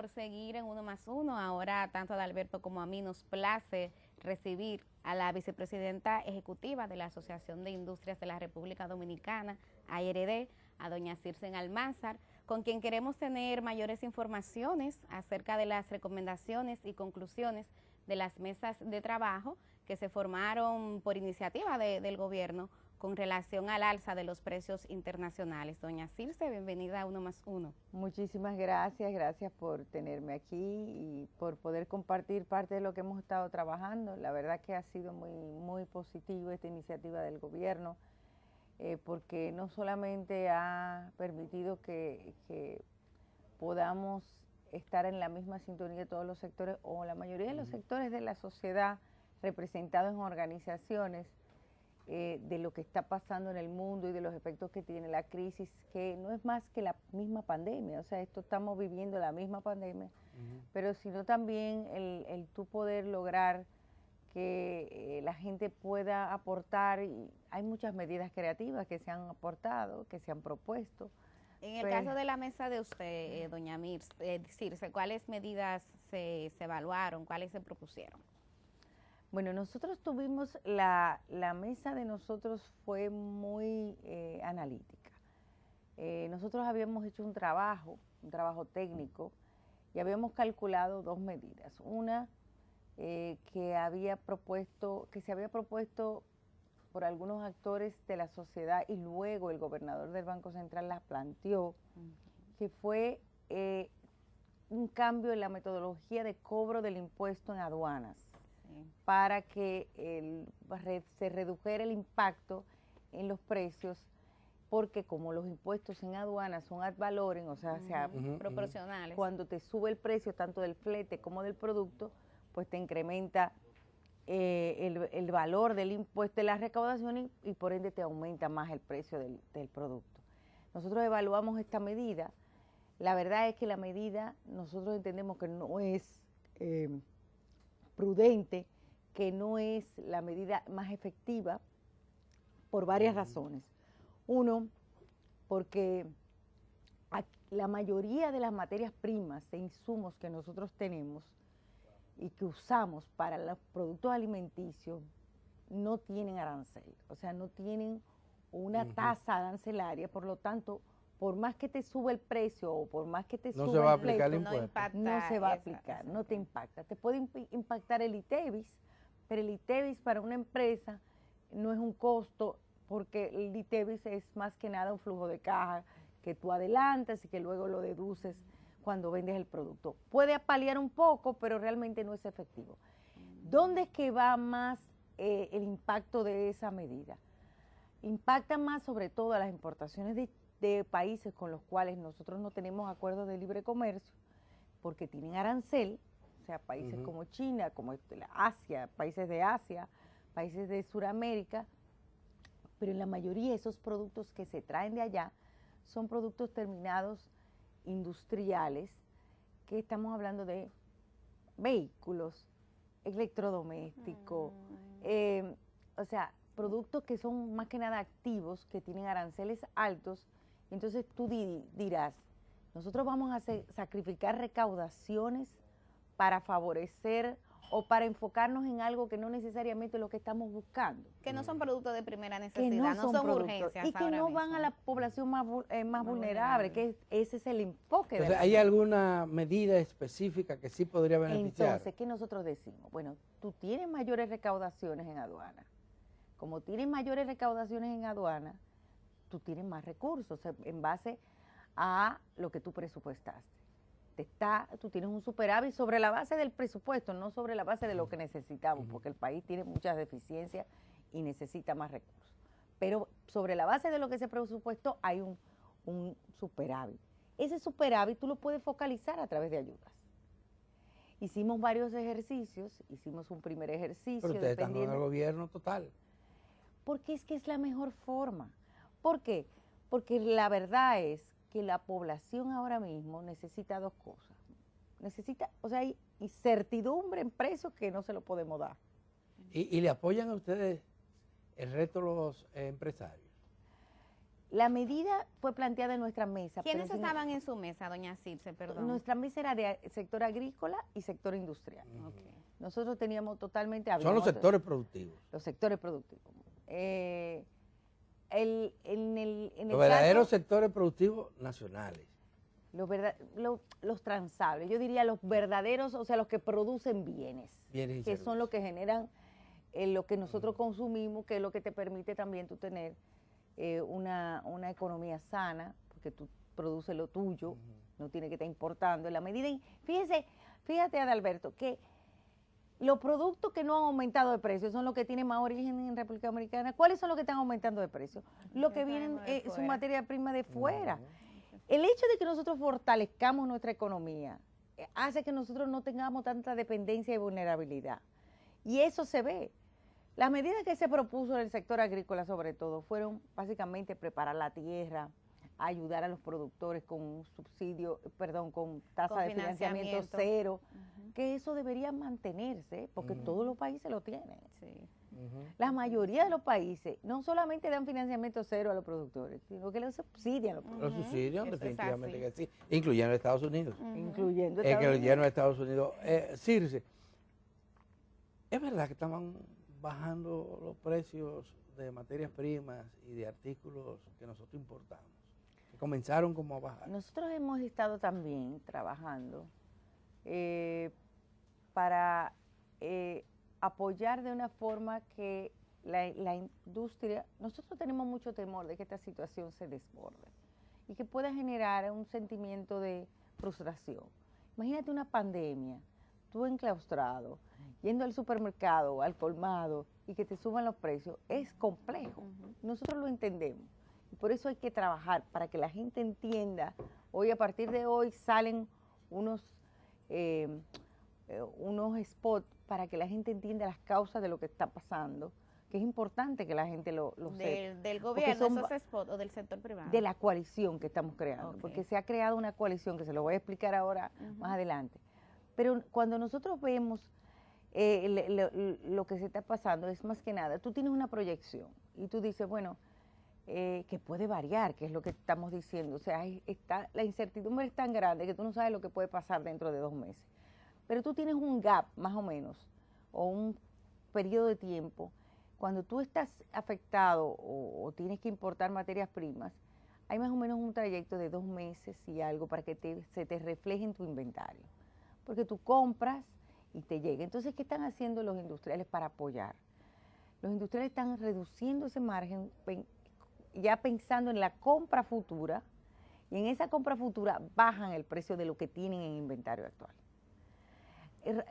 por seguir en Uno más Uno. Ahora, tanto a Adalberto como a mí nos place recibir a la vicepresidenta ejecutiva de la Asociación de Industrias de la República Dominicana, ARD, a doña Circe Almanzar, con quien queremos tener mayores informaciones acerca de las recomendaciones y conclusiones de las mesas de trabajo que se formaron por iniciativa del gobierno con relación al alza de los precios internacionales. Doña Circe, bienvenida a Uno más Uno. Muchísimas gracias, gracias por tenerme aquí y por poder compartir parte de lo que hemos estado trabajando. La verdad que ha sido muy positivo esta iniciativa del gobierno, porque no solamente ha permitido que podamos estar en la misma sintonía de todos los sectores o la mayoría de los sectores de la sociedad representados en organizaciones, de lo que está pasando en el mundo y de los efectos que tiene la crisis, que no es más que la misma pandemia, o sea, esto estamos viviendo la misma pandemia, pero sino también el tú poder lograr que la gente pueda aportar, y hay muchas medidas creativas que se han aportado, que se han propuesto. En el caso de la mesa de usted, doña Circe, ¿cuáles medidas se evaluaron, cuáles se propusieron? Bueno, nosotros tuvimos, la mesa de nosotros fue muy analítica. Nosotros habíamos hecho un trabajo técnico, y habíamos calculado dos medidas. Una que se había propuesto por algunos actores de la sociedad, y luego el gobernador del Banco Central las planteó, que fue un cambio en la metodología de cobro del impuesto en aduanas, para que se redujera el impacto en los precios, porque como los impuestos en aduanas son ad valorem, o sea, proporcionales, cuando te sube el precio tanto del flete como del producto, pues te incrementa el valor del impuesto de la recaudación y por ende te aumenta más el precio del producto. Nosotros evaluamos esta medida. La verdad es que la medida nosotros entendemos que no es prudente, que no es la medida más efectiva por varias razones. Uno, porque la mayoría de las materias primas e insumos que nosotros tenemos y que usamos para los productos alimenticios no tienen arancel, o sea, no tienen una tasa arancelaria, por lo tanto, por más que te sube el precio o por más que te no suba se va a el aplicar pleito, el impuesto. no se va a aplicar, no te impacta. Te puede impactar el ITEVIS, pero el ITEVIS para una empresa no es un costo, porque el ITEVIS es más que nada un flujo de caja que tú adelantas y que luego lo deduces cuando vendes el producto. Puede paliar un poco, pero realmente no es efectivo. ¿Dónde es que va más el impacto de esa medida? Impacta más sobre todo a las importaciones de países con los cuales nosotros no tenemos acuerdos de libre comercio, porque tienen arancel, o sea, países como China, como Asia, países de Sudamérica, pero en la mayoría de esos productos que se traen de allá son productos terminados industriales, que estamos hablando de vehículos, electrodomésticos, o sea, productos que son más que nada activos, que tienen aranceles altos. Entonces tú dirás, nosotros vamos a sacrificar recaudaciones para favorecer o para enfocarnos en algo que no necesariamente es lo que estamos buscando. Que no son productos de primera necesidad, no son urgencias. Y que no van a la población más vulnerable, que ese es el enfoque. Entonces, ¿hay alguna medida específica que sí podría beneficiar? Entonces, ¿qué nosotros decimos? Bueno, tú tienes mayores recaudaciones en aduana. Como tienes mayores recaudaciones en aduana, tú tienes más recursos en base a lo que tú presupuestaste. Tú tienes un superávit sobre la base del presupuesto, no sobre la base de lo que necesitamos, porque el país tiene muchas deficiencias y necesita más recursos. Pero sobre la base de lo que se presupuestó hay un superávit. Ese superávit tú lo puedes focalizar a través de ayudas. Hicimos varios ejercicios, hicimos un primer ejercicio. Pero ustedes están con el gobierno total. Porque es que es la mejor forma. ¿Por qué? Porque la verdad es que la población ahora mismo necesita dos cosas. O sea, hay incertidumbre en precios que no se lo podemos dar. ¿Y le apoyan a ustedes el resto de los empresarios? La medida fue planteada en nuestra mesa. ¿Quiénes pero estaban en su mesa, doña Circe, perdón? Nuestra mesa era de sector agrícola y sector industrial. Ok. Nosotros teníamos totalmente... Son los sectores productivos. Los sectores productivos. En el Los verdaderos caso, sectores productivos nacionales. los transables, yo diría los verdaderos, o sea, los que producen bienes, Bienes y que son servicios. los que generan lo que nosotros consumimos, que es lo que te permite también tú tener una economía sana, porque tú produces lo tuyo, no tienes que estar importando. En la medida, fíjate Adalberto, que los productos que no han aumentado de precio son los que tienen más origen en República Dominicana. ¿Cuáles son los que están aumentando de precio? Los que vienen son materia prima de fuera. El hecho de que nosotros fortalezcamos nuestra economía hace que nosotros no tengamos tanta dependencia y vulnerabilidad. Y eso se ve. Las medidas que se propuso en el sector agrícola, sobre todo, fueron básicamente preparar la tierra, ayudar a los productores con un subsidio, con tasa de financiamiento cero, que eso debería mantenerse, porque todos los países lo tienen. Sí. La mayoría de los países no solamente dan financiamiento cero a los productores, sino que los subsidian a los productores. Los subsidios, Eso es definitivamente así. que sí, incluyendo Estados Unidos. Incluyendo Incluyendo Estados Unidos. Circe, ¿es verdad que estaban bajando los precios de materias primas y de artículos que nosotros importamos? Que comenzaron como a bajar. Nosotros hemos estado también trabajando para apoyar de una forma que la industria, nosotros tenemos mucho temor de que esta situación se desborde y que pueda generar un sentimiento de frustración. Imagínate una pandemia, tú enclaustrado, yendo al supermercado, al colmado y que te suban los precios, es complejo. Nosotros lo entendemos y por eso hay que trabajar para que la gente entienda. Hoy, a partir de hoy, salen unos spots para que la gente entienda las causas de lo que está pasando, que es importante que la gente lo sepa. ¿Del gobierno, son esos spots, o del sector privado? De la coalición que estamos creando, porque se ha creado una coalición, que se lo voy a explicar ahora más adelante. Pero cuando nosotros vemos lo que se está pasando, es más que nada, tú tienes una proyección y tú dices, bueno, que puede variar, que es lo que estamos diciendo. O sea, la incertidumbre es tan grande que tú no sabes lo que puede pasar dentro de 2 meses. Pero tú tienes un gap, más o menos, o un periodo de tiempo, cuando tú estás afectado o tienes que importar materias primas, hay más o menos un trayecto de 2 meses y algo para que se te refleje en tu inventario. Porque tú compras y te llega. Entonces, ¿qué están haciendo los industriales para apoyar? Los industriales están reduciendo ese margen, ya pensando en la compra futura, y en esa compra futura bajan el precio de lo que tienen en inventario actual.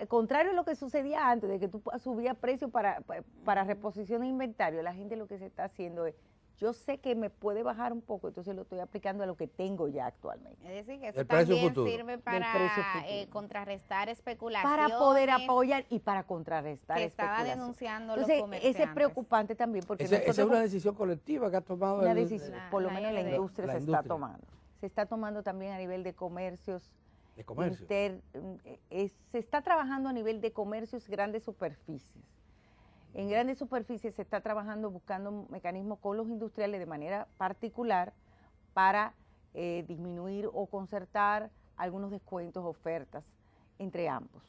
Contrario a lo que sucedía antes, de que tú subías precio para reposición de inventario, la gente lo que se está haciendo es, yo sé que me puede bajar un poco, entonces lo estoy aplicando a lo que tengo ya actualmente. Es decir, que eso El precio también futuro. sirve para contrarrestar especulaciones. Para poder apoyar y para contrarrestar que estaba especulación. denunciando Entonces, los comerciantes. ese es preocupante también, porque Esa es una decisión colectiva que ha tomado una decisión, por lo menos la industria la se industria. está tomando. Se está tomando también a nivel de comercios. De comercio. Se está trabajando a nivel de comercios, grandes superficies. En grandes superficies se está trabajando buscando mecanismos con los industriales de manera particular para disminuir o concertar algunos descuentos, ofertas entre ambos,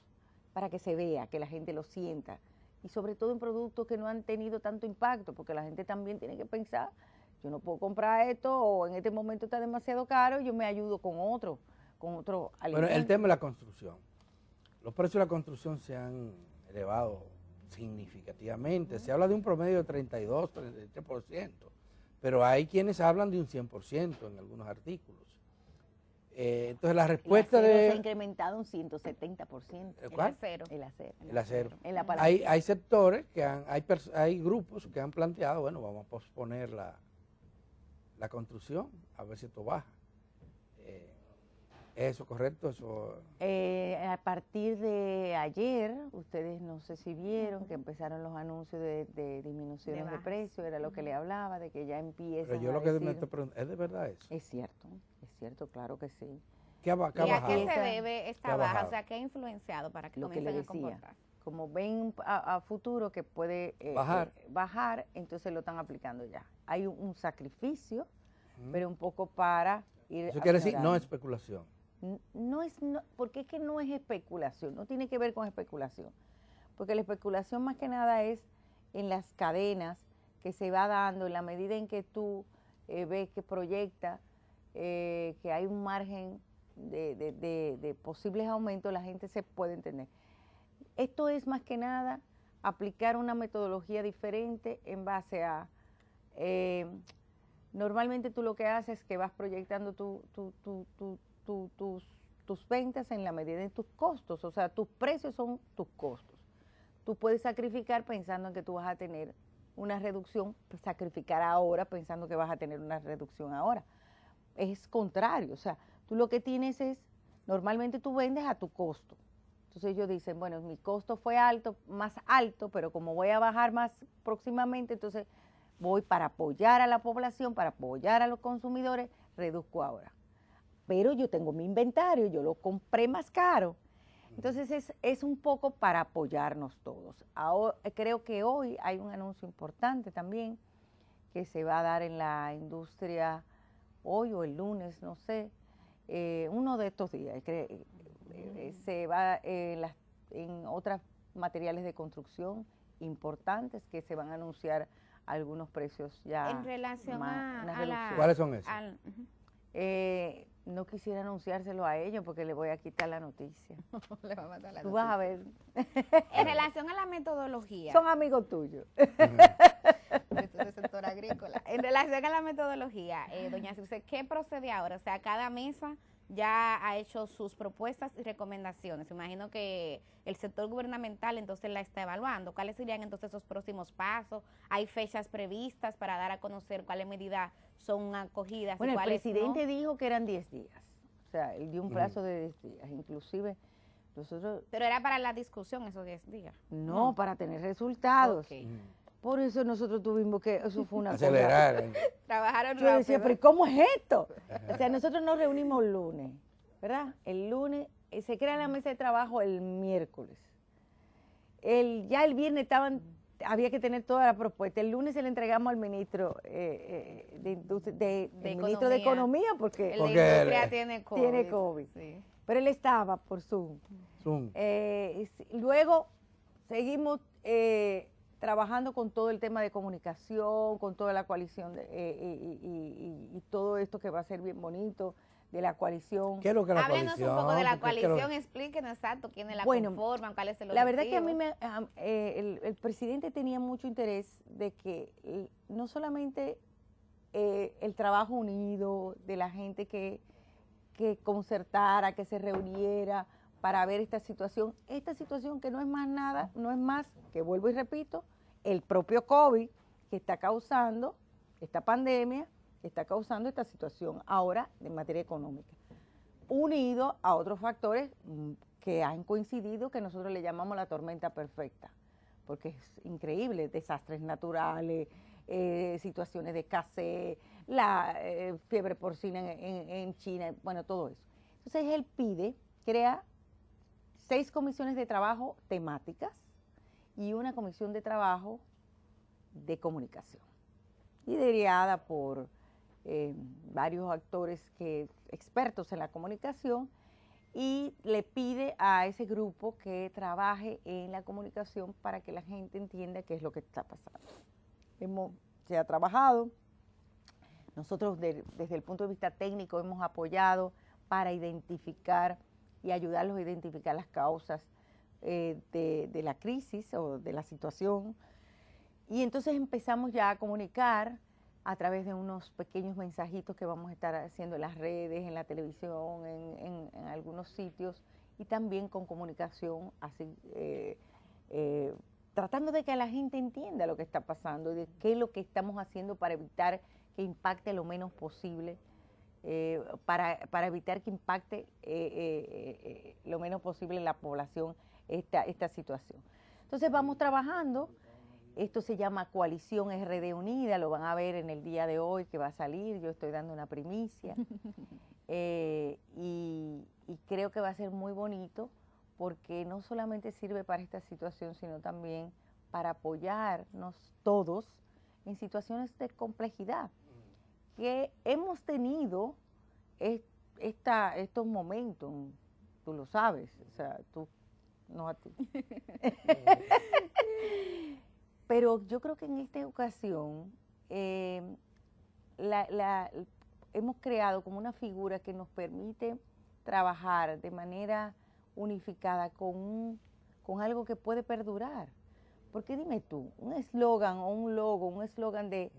para que se vea, que la gente lo sienta. Y sobre todo en productos que no han tenido tanto impacto, porque la gente también tiene que pensar, yo no puedo comprar esto o en este momento está demasiado caro, yo me ayudo con otro alimento. Bueno, el tema de la construcción. Los precios de la construcción se han elevado significativamente. Se habla de un promedio de 32, 33%, pero hay quienes hablan de un 100% en algunos artículos. Entonces la respuesta se ha incrementado un 170%. ¿Cuál? El acero. El acero. En la Hay sectores hay grupos que han planteado, bueno, vamos a posponer la construcción, a ver si esto baja. ¿Es eso correcto? A partir de ayer, ustedes no sé si vieron que empezaron los anuncios de disminuciones de precios, era lo que le hablaba, de que ya empiezan. Pero yo lo que me estoy preguntando, ¿es de verdad eso? Es cierto, claro que sí. ¿Qué ha ¿Y bajado? a qué se debe esta baja? bajado? O sea, ¿qué ha influenciado para que Lo que le comiencen a decía, comportar? como ven a futuro que puede bajar, entonces lo están aplicando ya. Hay un sacrificio pero un poco para ir Eso quiere decir no aclarando. especulación. Porque es que no es especulación, no tiene que ver con especulación, porque la especulación más que nada es en las cadenas que se va dando en la medida en que tú ves que proyecta que hay un margen de posibles aumentos, la gente se puede entender. Esto es más que nada aplicar una metodología diferente en base a, normalmente tú lo que haces es que vas proyectando tus ventas en la medida de tus costos, o sea, tus precios son tus costos. Tú puedes sacrificar pensando en que tú vas a tener una reducción, sacrificar ahora pensando que vas a tener una reducción ahora. Es contrario, o sea, tú lo que tienes es, normalmente tú vendes a tu costo. Entonces ellos dicen, bueno, mi costo fue alto, más alto, pero como voy a bajar más próximamente, entonces voy para apoyar a la población, para apoyar a los consumidores, reduzco ahora. Pero yo tengo mi inventario, yo lo compré más caro. Entonces es un poco para apoyarnos todos. Ahora, creo que hoy hay un anuncio importante también que se va a dar en la industria hoy o el lunes, no sé, uno de estos días. Se va en otros materiales de construcción importantes que se van a anunciar algunos precios ya. En relación una a la... reducción. ¿Cuáles son esos? No quisiera anunciárselo a ellos porque le voy a quitar la noticia. Le va a matar la Tú vas a noticia. ver. En relación a la metodología, Son amigos tuyos. del sector agrícola. En relación a la metodología, doña Circe, ¿qué procede ahora? O sea, cada mesa ya ha hecho sus propuestas y recomendaciones. Imagino que el sector gubernamental entonces la está evaluando. ¿Cuáles serían entonces esos próximos pasos? ¿Hay fechas previstas para dar a conocer cuáles medidas son acogidas Bueno, y el cuáles presidente no? dijo que eran 10 días. O sea, él dio un plazo de 10 días. Inclusive, nosotros, Pero era para la discusión esos 10 días. no, para tener resultados. Ok. Por eso nosotros tuvimos que, eso fue una Acelerar. cosa. Trabajaron Yo decía, rápido. pero ¿y cómo es esto? O sea, nosotros nos reunimos el lunes, ¿verdad? El lunes, se crea la mesa de trabajo el miércoles. Ya el viernes había que tener toda la propuesta. El lunes se le entregamos al ministro el ministro de Economía porque El de industria tiene COVID. tiene COVID. Sí. Pero él estaba por Zoom. Zoom. Luego seguimos trabajando con todo el tema de comunicación, con toda la coalición y todo esto que va a ser bien bonito de la coalición. ¿Qué es lo que la Háblenos coalición? un poco de la Porque es que coalición, explíquenos exacto quiénes la Bueno, conforman, cuál es el La verdad que a mí objetivo. el presidente tenía mucho interés de que no solamente el trabajo unido de la gente que concertara, que se reuniera para ver esta situación que no es más nada, no es más que, vuelvo y repito, el propio COVID que está causando esta pandemia, que está causando esta situación ahora en materia económica, unido a otros factores que han coincidido, que nosotros le llamamos la tormenta perfecta, porque es increíble, desastres naturales, situaciones de escasez, la fiebre porcina en China, bueno, todo eso. Entonces él crea 6 comisiones de trabajo temáticas y una comisión de trabajo de comunicación, liderada por varios actores expertos en la comunicación, y le pide a ese grupo que trabaje en la comunicación para que la gente entienda qué es lo que está pasando. Se ha trabajado, nosotros desde el punto de vista técnico hemos apoyado para identificar y ayudarlos a identificar las causas de la crisis o de la situación, y entonces empezamos ya a comunicar a través de unos pequeños mensajitos que vamos a estar haciendo en las redes, en la televisión, en algunos sitios, y también con comunicación así, tratando de que la gente entienda lo que está pasando y de qué es lo que estamos haciendo para evitar que impacte lo menos posible, para evitar que impacte lo menos posible en la población esta situación. Entonces vamos trabajando. Esto se llama Coalición RD Unida, lo van a ver en el día de hoy que va a salir, yo estoy dando una primicia. Y creo que va a ser muy bonito porque no solamente sirve para esta situación, sino también para apoyarnos todos en situaciones de complejidad, que hemos tenido estos momentos, tú lo sabes, o sea, tú, no a ti. Pero yo creo que en esta ocasión hemos creado como una figura que nos permite trabajar de manera unificada con algo que puede perdurar. Porque dime tú, un eslogan o un logo, un eslogan de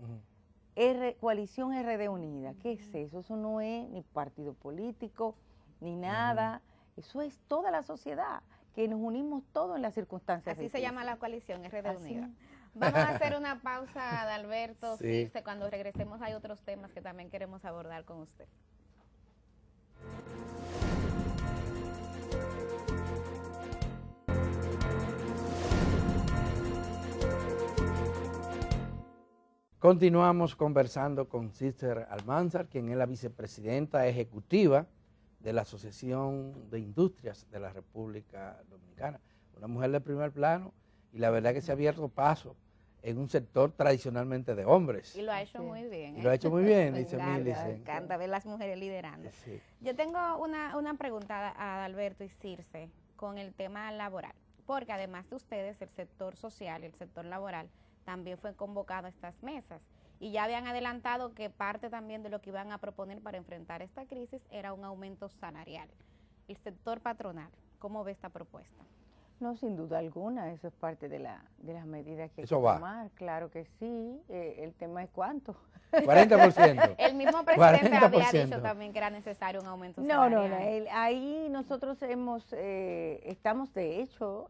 Coalición RD Unida, ¿qué es eso? Eso no es ni partido político, ni nada. Eso es toda la sociedad, que nos unimos todos en las circunstancias. Así se llama la coalición RD Así. Unida. Vamos a hacer una pausa, Adalberto. Sí. Circe. Cuando regresemos hay otros temas que también queremos abordar con usted. Continuamos conversando con Sister Almanzar, quien es la vicepresidenta ejecutiva de la Asociación de Industrias de la República Dominicana. Una mujer de primer plano y la verdad que se ha abierto paso en un sector tradicionalmente de hombres. Y lo ha hecho muy bien. Y lo ha hecho muy bien, Me dice encanta, Millicent. me encanta ver las mujeres liderando. Sí. Yo tengo una pregunta a Adalberto y Circe con el tema laboral, porque además de ustedes, el sector social y el sector laboral también fue convocado a estas mesas y ya habían adelantado que parte también de lo que iban a proponer para enfrentar esta crisis era un aumento salarial. El sector patronal, ¿cómo ve esta propuesta? No, sin duda alguna, eso es parte de las medidas que hay Eso que va. tomar. Claro que sí, el tema es cuánto. 40%. El mismo presidente había 40%. dicho también que era necesario un aumento No, salarial. ahí nosotros estamos de hecho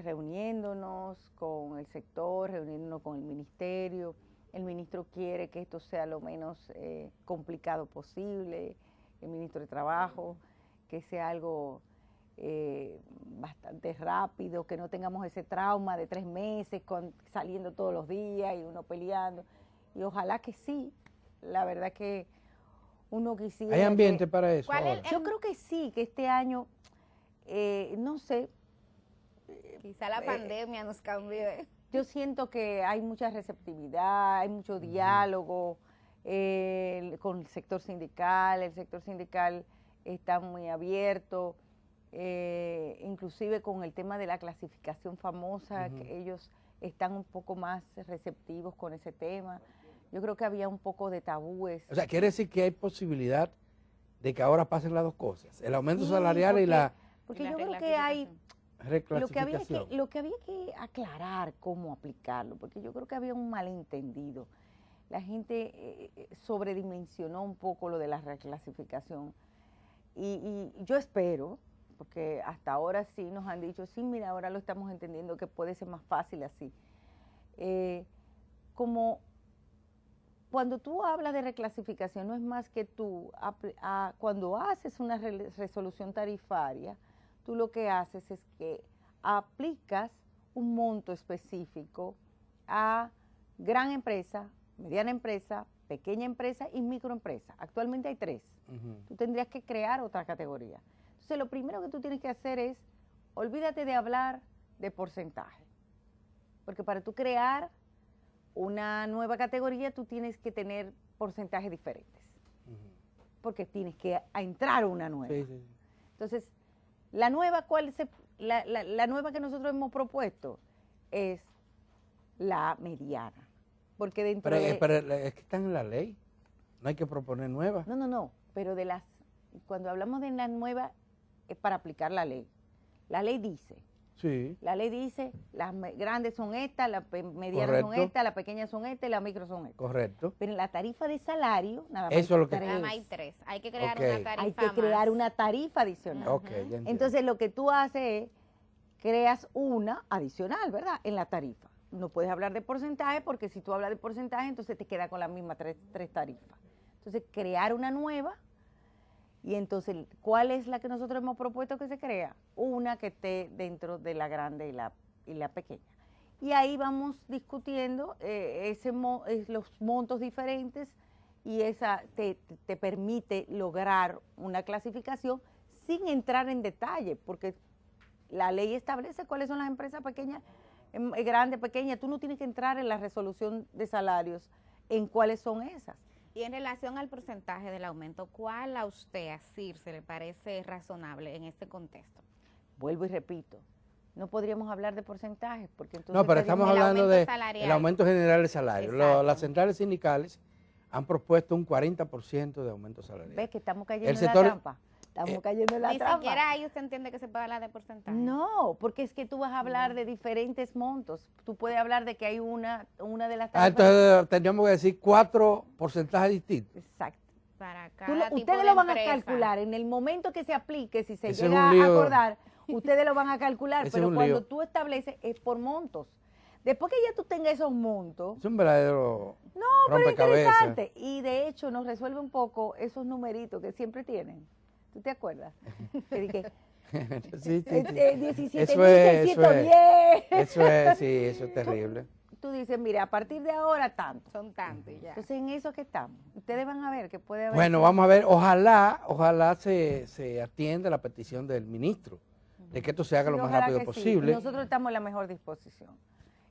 reuniéndonos con el sector, reuniéndonos con el ministerio. El ministro quiere que esto sea lo menos complicado posible, el ministro de Trabajo, que sea algo bastante rápido, que no tengamos ese trauma de 3 meses saliendo todos los días y uno peleando. Y ojalá que sí, la verdad que uno quisiera... ¿Hay ambiente para eso ¿Cuál es ahora? Yo creo que sí, que este año, no sé, Quizá la pandemia nos cambió. yo siento que hay mucha receptividad, hay mucho diálogo con el sector sindical está muy abierto, inclusive con el tema de la clasificación famosa, que ellos están un poco más receptivos con ese tema. Yo creo que había un poco de tabúes. O sea, quiere decir que hay posibilidad de que ahora pasen las dos cosas, el aumento Sí, salarial y la porque Y la yo creo que hay... reclasificación. Lo que había que aclarar cómo aplicarlo, porque yo creo que había un malentendido. La gente sobredimensionó un poco lo de la reclasificación. Y yo espero, porque hasta ahora sí nos han dicho, sí, mira, ahora lo estamos entendiendo que puede ser más fácil así. Como cuando tú hablas de reclasificación, no es más que tú, cuando haces una resolución tarifaria, tú lo que haces es que aplicas un monto específico a gran empresa, mediana empresa, pequeña empresa y microempresa. Actualmente hay 3. Tú tendrías que crear otra categoría. Entonces, lo primero que tú tienes que hacer es, olvídate de hablar de porcentaje. Porque para tú crear una nueva categoría, tú tienes que tener porcentajes diferentes. Porque tienes que entrar una nueva. Sí, sí, sí. Entonces, la nueva, la nueva que nosotros hemos propuesto es la mediana. Porque dentro Pero es que están en la ley, no hay que proponer nuevas. No, pero cuando hablamos de la nueva es para aplicar la ley. La ley dice, las grandes son estas, las medianas son Correcto. estas, las pequeñas son estas y las micros son estas. Correcto. Pero en la tarifa de salario, nada más Eso es lo que- hay Nada más hay 3. Hay que crear Ok. una tarifa Hay que crear más. una tarifa adicional. Ok, ya entiendo. Entonces, lo que tú haces es, creas una adicional, ¿verdad? En la tarifa. No puedes hablar de porcentaje porque si tú hablas de porcentaje, entonces te queda con la misma tres tarifas. Entonces, crear una nueva y entonces, ¿cuál es la que nosotros hemos propuesto que se crea? Una que esté dentro de la grande y la pequeña. Y ahí vamos discutiendo los montos diferentes y esa te permite lograr una clasificación sin entrar en detalle, porque la ley establece cuáles son las empresas pequeñas, grandes, pequeñas. Tú no tienes que entrar en la resolución de salarios en cuáles son esas. Y en relación al porcentaje del aumento, ¿cuál a usted, a CIRSE, le parece razonable en este contexto? Vuelvo y repito, no podríamos hablar de porcentajes porque entonces... No, pero estamos el hablando aumento del salarial. aumento general de salario. Exacto. Las centrales sindicales han propuesto un 40% de aumento salarial. ¿Ves que estamos cayendo El en sector- la trampa? Estamos cayendo en la Ni trampa. siquiera ahí usted entiende que se puede hablar de porcentaje. No, porque es que tú vas a hablar de diferentes montos. Tú puedes hablar de que hay una de las Ah, tarifas... entonces tendríamos que decir 4 porcentajes distintos. Exacto. Para cada tipo Ustedes de lo van a empresa. calcular en el momento que se aplique, si se Ese es llega un lío. a acordar, ustedes lo van a calcular, Ese es pero un cuando lío. tú estableces es por montos. Después que ya tú tengas esos montos, Es un verdadero no, pero rompecabezas. interesante. Y de hecho nos resuelve un poco esos numeritos que siempre tienen. ¿Tú te acuerdas? Que dije, Sí, sí, sí. 17.610. Eso es terrible. Tú dices, mire, a partir de ahora tanto. Son tantos y ya. Entonces en eso que estamos. Ustedes van a ver que puede haber... Bueno, vamos a ver, ojalá se atienda la petición del ministro de que esto se haga Sí, lo más ojalá rápido que sí. posible. Nosotros estamos en la mejor disposición.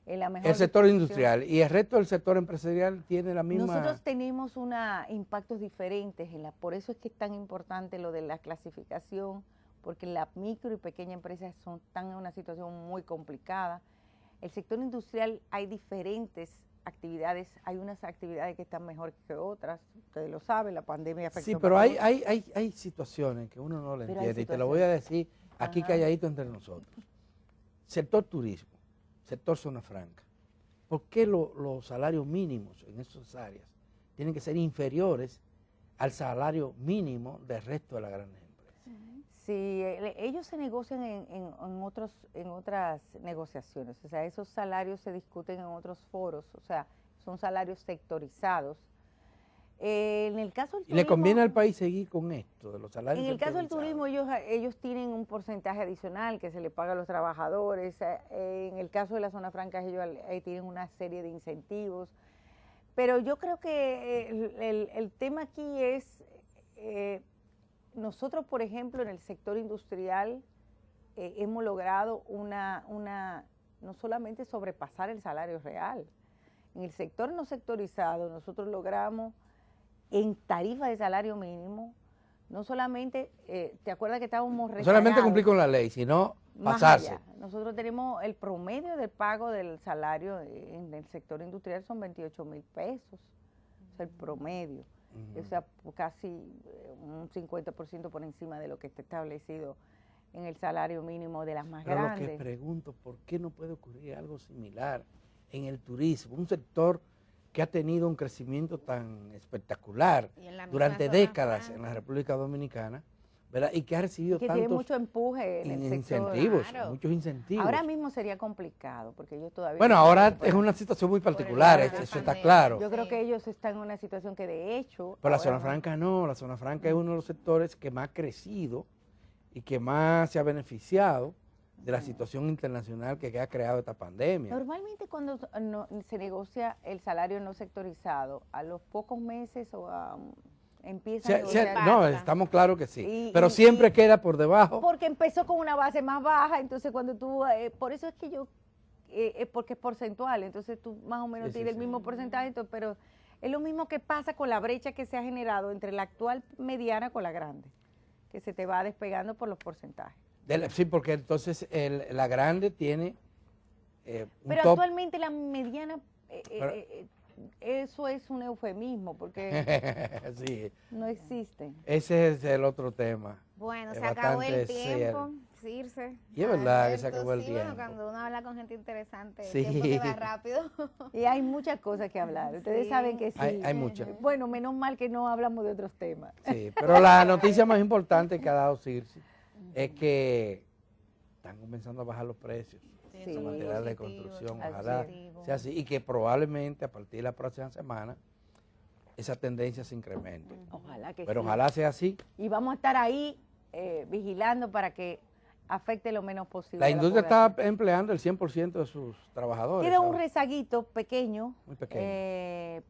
En la mejor El sector disposición. industrial y el resto del sector empresarial tiene la misma... Nosotros tenemos impactos diferentes, por eso es que es tan importante lo de la clasificación, porque las micro y pequeñas empresas están en una situación muy complicada. El sector industrial hay diferentes actividades, hay unas actividades que están mejor que otras, ustedes lo saben, la pandemia afectó. Sí, pero a hay, todos. hay situaciones que uno no le Pero hay entiende y te lo voy a decir aquí Ajá. calladito entre nosotros. Sector turismo, sector zona franca. ¿Por qué los salarios mínimos en esas áreas tienen que ser inferiores al salario mínimo del resto de las grandes empresas? Sí, ellos se negocian en otras negociaciones, o sea, esos salarios se discuten en otros foros, o sea, son salarios sectorizados. En el caso del ¿Y le turismo, conviene al país seguir con esto de los salarios en el caso del sectorizados? turismo ellos tienen un porcentaje adicional que se le paga a los trabajadores. En el caso de la zona franca ellos tienen una serie de incentivos. Pero yo creo que el tema aquí es, nosotros por ejemplo en el sector industrial hemos logrado no solamente sobrepasar el salario real. En el sector no sectorizado nosotros logramos en tarifa de salario mínimo, no solamente, ¿te acuerdas que estábamos No solamente rezagados? cumplir con la ley, sino Más pasarse. allá. Nosotros tenemos el promedio del pago del salario en el sector industrial son 28.000 pesos, es el promedio, o sea, casi un 50% por encima de lo que está establecido en el salario mínimo de las más Pero grandes. lo que pregunto, ¿por qué no puede ocurrir algo similar en el turismo? Un sector que ha tenido un crecimiento tan espectacular Y en la misma durante zona décadas franca. en la República Dominicana, ¿verdad? Y que ha recibido que tiene tantos mucho empuje en el sector. incentivos, Claro. muchos incentivos. Ahora mismo sería complicado porque ellos todavía... Bueno, no ahora se es recuperan. una situación muy Por el particular, tema de la eso está pandemia. claro. Yo creo Sí. que ellos están en una situación que de hecho... Pero la ahora zona no. franca no, la zona franca es uno de los sectores que más ha crecido y que más se ha beneficiado de la situación internacional que ha creado esta pandemia. Normalmente cuando se negocia el salario no sectorizado, a los pocos meses empieza a negociar. No, Impacta. estamos claros que sí, Y- pero y- siempre y- queda por debajo. Porque empezó con una base más baja, entonces cuando tú, por eso es que porque es porcentual, entonces tú más o menos Sí, sí, tienes el sí. mismo porcentaje, pero es lo mismo que pasa con la brecha que se ha generado entre la actual mediana con la grande, que se te va despegando por los porcentajes. Sí, porque entonces la grande tiene un Pero top. actualmente la mediana, eso es un eufemismo, porque Sí, no existe. ese es el otro tema. Bueno, Es se acabó el bastante tiempo, Circe. Y es verdad que se Alberto, acabó el sí, bueno, tiempo. cuando uno habla con gente interesante, Sí. el tiempo se va rápido. Y hay muchas cosas que hablar. Ustedes Sí. saben que sí. Hay muchas. Bueno, menos mal que no hablamos de otros temas. Sí, pero la noticia más importante que ha dado Circe es que están comenzando a bajar los precios Sí, de eso es muy material de positivo, construcción. así Ojalá es. sea así y que probablemente a partir de la próxima semana esa tendencia se incremente. Ojalá que Pero sí. ojalá sea así. Y vamos a estar ahí vigilando para que afecte lo menos posible. La a industria población. está empleando el 100% de sus trabajadores. Queda un ahora. rezaguito pequeño, Muy pequeño.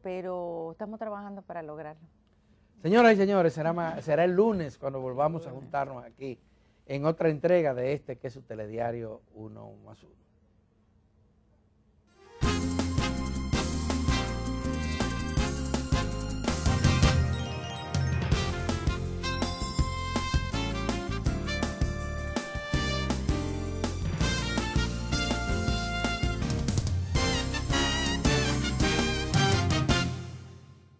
pero estamos trabajando para lograrlo. Señoras y señores, será el lunes cuando volvamos a juntarnos aquí en otra entrega de este que es su telediario 1+1.